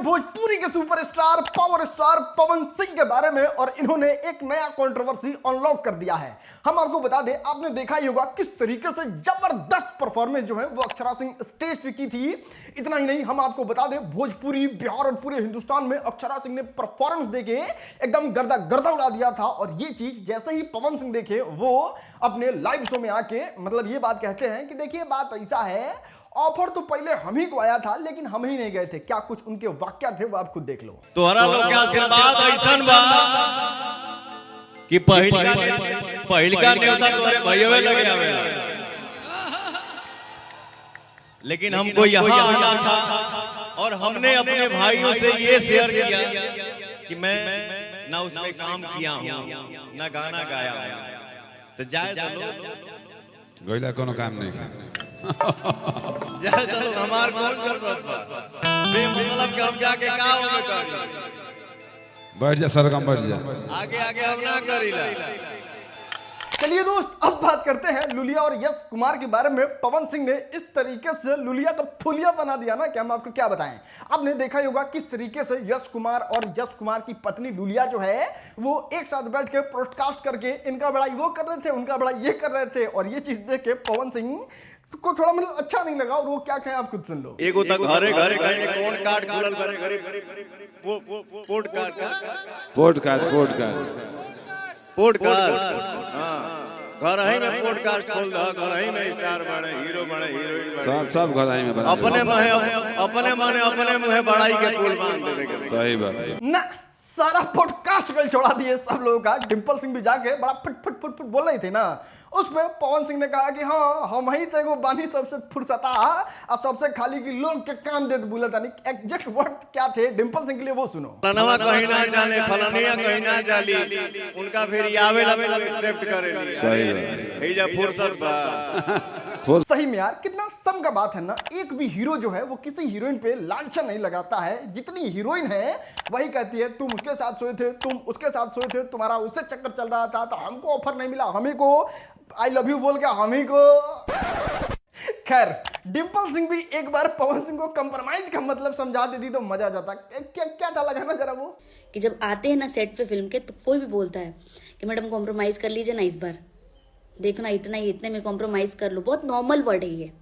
भोजपुरी के superstar power star Pawan Singh के बारे में और इन्होंने एक नया कंट्रोवर्सी अनलॉक कर दिया है। हम आपको बता दें, आपने देखा ही होगा किस तरीके से जबरदस्त परफॉर्मेंस जो है वो अक्षरा सिंह स्टेज पे की थी। इतना ही नहीं, हम आपको बता दें भोजपुरी, बिहार और पूरे हिंदुस्तान में अक्षरा सिंह ने परफॉर्मेंस देके एकदम गर्दा गर्दा उड़ा दिया था। और ये चीज जैसे ही पवन सिंह देखे वो अपने लाइव शो में आके मतलब ये बात कहते हैं कि देखिए बात ऐसा है, ऑफर तो पहले हम ही को आया था लेकिन हम ही नहीं गए थे। क्या कुछ उनके वाक्य थे वो आप खुद देख लो। तोहरा लोग के आशीर्वाद ऐसन बा कि पहिलका नेता तोरे भईवे लगे आवेला, लेकिन हमको यहाँ आना था और हमने अपने भाइयों से ये शेयर किया कि मैं ना उसमें काम किया हूँ ना गाना गाया हूँ, तो जाए चलो गोइला कोनो काम नहीं है। जाए चलो, हमार कौन जरूरत बा बेमतलब के हम जाके का होवे करी। बैठ जा सरगम, बैठ जा। आगे आगे हम ना करीला। चलिए दोस्त, अब बात करते हैं लुलिया और यश कुमार के बारे में। पवन सिंह ने इस तरीके से लुलिया का फुलिया बना दिया ना कि हम आपको क्या बताएं। आपने देखा ही होगा किस तरीके से यश कुमार और यश कुमार की पत्नी लुलिया जो है वो एक साथ बैठ के ब्रॉडकास्ट करके इनका बड़ाई वो कर रहे थे, उनका बड़ाई ये कर रहे थे। और ये चीज देख के पवन सिंह को थोड़ा मतलब अच्छा नहीं लगा और वो क्या कहें आप खुद सुन लो। एगो तक घरे घरे कहीं कौन कार्ड खुलल घरे घरे पॉडकास्ट हां, घर ही में पॉडकास्ट खोल दो, घर ही में स्टार बने, हीरो बने, हीरोइन बने, सब घर ही में बना। अपने मुंह बड़ाई के पुल बांध देवे के। सही बात है ना, सारा पॉडकास्ट कल छोड़ा दिए सब लोगों का। डिंपल सिंह भी जाके बड़ा फट फट फट फट बोल रही थी ना, उसमें पवन सिंह ने कहा कि हाँ हम ही तेरे को बानी सबसे फुर्सता और सबसे खाली की लोग के काम दे बोला था। नहीं एग्जैक्ट वर्ड क्या थे डिंपल सिंह के लिए वो सुनो। फलनवा कहीं ना जाने, फलनिया कहीं ना जाली, उनका फिर आवेला में एक्सेप्ट करेली। सही बात है, जब फुर्सत बा। सही में यार कितना सम का बात है ना। एक भी हीरो जो है वो किसी हीरोइन पे लांछन नहीं लगाता है। जितनी हीरोइन है वही कहती है तुम उसके साथ सोए थे, तुम उसके साथ सोए थे, तुम्हारा उससे चक्कर चल रहा था तो हमको ऑफर नहीं मिला, हमें को आई लव यू बोल के हमें को। खैर डिंपल सिंह भी एक बार पवन सिंह को कंप्रोमाइज का मतलब समझा देती तो मजा आ जाता। क्या था लगाना जरा वो कि जब आते हैं ना सेट पे फिल्म के तो कोई भी बोलता है कि मैडम कॉम्प्रोमाइज कर लीजिए ना, इस बार देखो ना इतना ही, इतने में कॉम्प्रोमाइज कर लो। बहुत नॉर्मल वर्ड है ये।